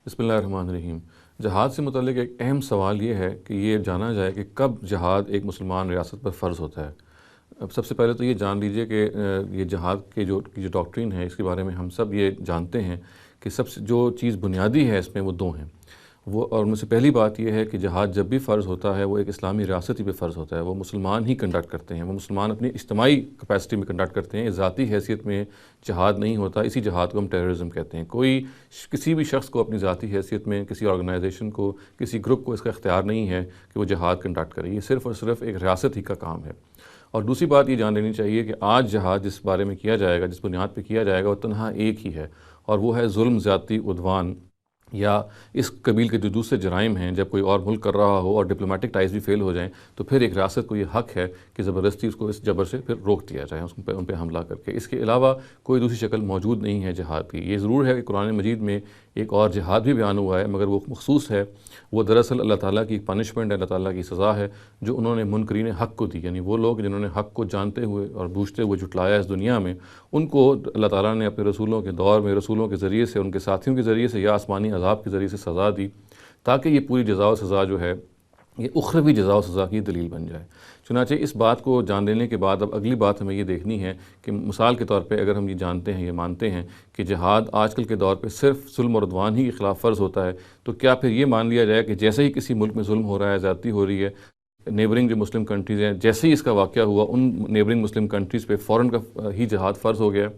بسم اللہ الرحمن الرحیم۔ جہاد سے متعلق ایک اہم سوال یہ ہے کہ یہ جانا جائے کہ کب جہاد ایک مسلمان ریاست پر فرض ہوتا ہے۔ اب سب سے پہلے تو یہ جان لیجئے کہ یہ جہاد کے جو ڈاکٹرین ہے اس کے بارے میں ہم سب یہ جانتے ہیں کہ سب سے جو چیز بنیادی ہے اس میں وہ دو ہیں۔ اور مجھ سے پہلی بات یہ ہے کہ جہاد جب بھی فرض ہوتا ہے وہ ایک اسلامی ریاستی پہ فرض ہوتا ہے، وہ مسلمان ہی کنڈکٹ کرتے ہیں، وہ مسلمان اپنی اجتماعی کیپیسٹی میں کنڈکٹ کرتے ہیں، ذاتی حیثیت میں جہاد نہیں ہوتا۔ اسی جہاد کو ہم ٹیررزم کہتے ہیں۔ کسی بھی شخص کو اپنی ذاتی حیثیت میں، کسی آرگنائزیشن کو، کسی گروپ کو اس کا اختیار نہیں ہے کہ وہ جہاد کنڈکٹ کرے، یہ صرف اور صرف ایک ریاست ہی کا کام ہے۔ اور دوسری بات یہ جان لینی چاہیے کہ آج جہاد جس بارے میں کیا جائے گا، جس بنیاد پہ کیا جائے گا، وہ تنہا ایک ہی ہے، اور وہ ہے ظلم، زیادتی، عدوان، یا اس قبیل کے جو دوسرے جرائم ہیں۔ جب کوئی اور ملک کر رہا ہو اور ڈپلومیٹک ٹائز بھی فیل ہو جائیں تو پھر ایک ریاست کو یہ حق ہے کہ زبردستی اس کو اس جبر سے پھر روک دیا جائے، ان پہ حملہ کر کے۔ اس کے علاوہ کوئی دوسری شکل موجود نہیں ہے جہاد کی۔ یہ ضرور ہے کہ قرآن مجید میں ایک اور جہاد بھی بیان ہوا ہے، مگر وہ مخصوص ہے، وہ دراصل اللہ تعالیٰ کی پنشمنٹ ہے، اللہ تعالیٰ کی سزا ہے جو انہوں نے منکرین حق کو دی، یعنی وہ لوگ جنہوں نے حق کو جانتے ہوئے اور بوجھتے ہوئے جھٹلایا اس دنیا میں، ان کو اللہ تعالیٰ نے اپنے رسولوں کے دور میں رسولوں کے ذریعے سے، ان کے ساتھیوں کے ذریعے سے یا آسمانی عذاب کے ذریعے سے سزا دی، تاکہ یہ پوری جزا و سزا جو ہے یہ اخروی جزا و سزا کی دلیل بن جائے۔ چنانچہ اس بات کو جان لینے کے بعد اب اگلی بات ہمیں یہ دیکھنی ہے کہ مثال کے طور پہ اگر ہم یہ جانتے ہیں، یہ مانتے ہیں کہ جہاد آج کل کے دور پہ صرف ظلم اور عدوان ہی کے خلاف فرض ہوتا ہے، تو کیا پھر یہ مان لیا جائے کہ جیسے ہی کسی ملک میں ظلم ہو رہا ہے، زیادتی ہو رہی ہے، نیبرنگ جو مسلم کنٹریز ہیں، جیسے ہی اس کا واقعہ ہوا ان نیبرنگ مسلم کنٹریز پہ فوراً کا ہی جہاد فرض ہو گیا؟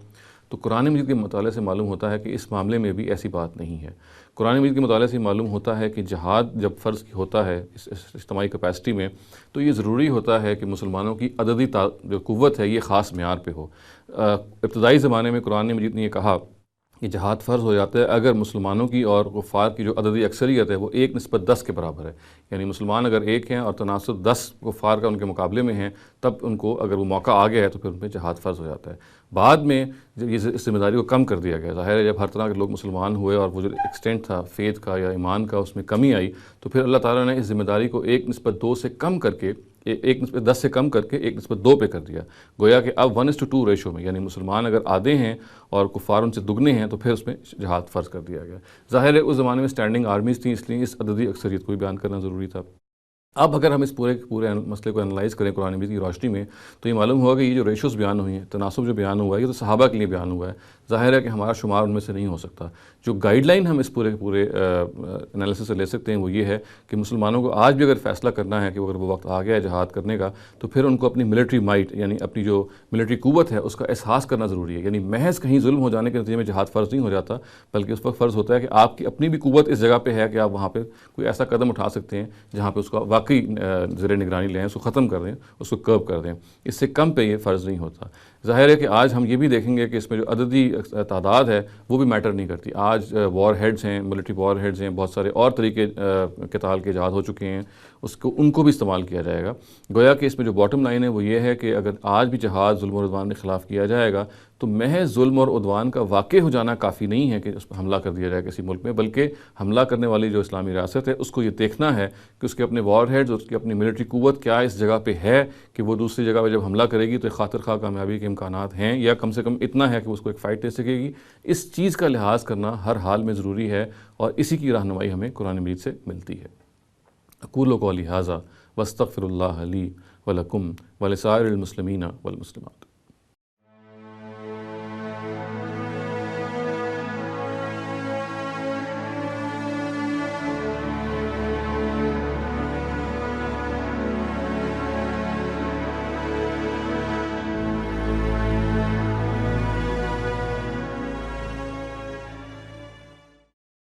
تو قرآن مجید کے مطالعے سے معلوم ہوتا ہے کہ اس معاملے میں بھی ایسی بات نہیں ہے۔ قرآن مجید کے مطالعے سے معلوم ہوتا ہے کہ جہاد جب فرض ہوتا ہے اس اجتماعی کیپیسٹی میں، تو یہ ضروری ہوتا ہے کہ مسلمانوں کی عددی جو قوت ہے یہ خاص معیار پہ ہو۔ ابتدائی زمانے میں قرآن مجید نے یہ کہا کہ جہاد فرض ہو جاتا ہے اگر مسلمانوں کی اور کفار کی جو عددی اکثریت ہے وہ 1:10 کے برابر ہے، یعنی مسلمان اگر ایک ہیں اور تناسب 10 کفار کا ان کے مقابلے میں ہیں، تب ان کو اگر وہ موقع آ گیا ہے تو پھر ان پہ جہاد فرض ہو جاتا ہے۔ بعد میں جب یہ اس ذمہ داری کو کم کر دیا گیا، ظاہر ہے جب ہر طرح کے لوگ مسلمان ہوئے اور وہ جو ایکسٹینٹ تھا فیتھ کا یا ایمان کا اس میں کمی آئی، تو پھر اللہ تعالیٰ نے اس ذمہ داری کو 1:2 سے کم کر کے 1:10 سے کم کر کے 1:2 پہ کر دیا، گویا کہ اب 1:2 ریشو میں، یعنی مسلمان اگر آدھے ہیں اور کفار ان سے دگنے ہیں تو پھر اس میں جہاد فرض کر دیا گیا۔ ظاہر ہے اس زمانے میں اسٹینڈنگ آرمیز تھیں، اس لیے اس عددی اکثریت کو بھی بیان کرنا ضروری تھا۔ اب اگر ہم اس پورے مسئلے کو انالائز کریں قرآن مجید کی روشنی میں، تو یہ معلوم ہوا کہ یہ جو ریشوز بیان ہوئی ہیں، تناسب جو بیان ہوا ہے، یہ تو صحابہ کے لیے بیان ہوا ہے، ظاہر ہے کہ ہمارا شمار ان میں سے نہیں ہو سکتا۔ جو گائیڈ لائن ہم اس پورے انالیسس سے لے سکتے ہیں وہ یہ ہے کہ مسلمانوں کو آج بھی اگر فیصلہ کرنا ہے کہ اگر وہ وقت آ گیا ہے جہاد کرنے کا، تو پھر ان کو اپنی ملٹری مائٹ، یعنی اپنی جو ملٹری قوت ہے اس کا احساس کرنا ضروری ہے۔ یعنی محض کہیں ظلم ہو جانے کے نتیجے میں جہاد فرض نہیں ہو جاتا، بلکہ اس وقت فرض ہوتا ہے کہ آپ کی اپنی بھی قوت اس جگہ پہ ہے کہ آپ وہاں پہ کوئی ایسا قدم اٹھا سکتے ہیں جہاں پہ اس کا واقعی زیر نگرانی لیں، اس کو ختم کر دیں، اس کو کرب کر دیں۔ اس سے کم پہ یہ فرض نہیں ہوتا۔ ظاہر ہے کہ آج ہم یہ بھی دیکھیں گے کہ اس میں جو عددی تعداد ہے وہ بھی میٹر نہیں کرتی۔ آج وار ہیڈز ہیں، ملٹری وار ہیڈز ہیں، بہت سارے اور طریقے قتال کے ایجاد ہو چکے ہیں، ان کو بھی استعمال کیا جائے گا۔ گویا کہ اس میں جو باٹم لائن ہے وہ یہ ہے کہ اگر آج بھی جہاد ظلم و عدوان کے خلاف کیا جائے گا تو محض ظلم اور عدوان کا واقع ہو جانا کافی نہیں ہے کہ اس پر حملہ کر دیا جائے کسی ملک میں، بلکہ حملہ کرنے والی جو اسلامی ریاست ہے اس کو یہ دیکھنا ہے کہ اس کے اپنے وار ہیڈز اور اس کی اپنی ملٹری قوت کیا اس جگہ پہ ہے کہ وہ دوسری جگہ پہ جب حملہ کرے گی تو خاطر خواہ کامیابی کے امکانات ہیں، یا کم سے کم اتنا ہے کہ اس کو ایک فائٹ دے سکے گی۔ اس چیز کا لحاظ کرنا ہر حال میں ضروری ہے، اور اسی کی رہنمائی ہمیں قرآن مجید سے ملتی ہے۔ اقول قولی ھذا واستغفر اللہ لی ولکم ولسائر المسلمین والمسلمات۔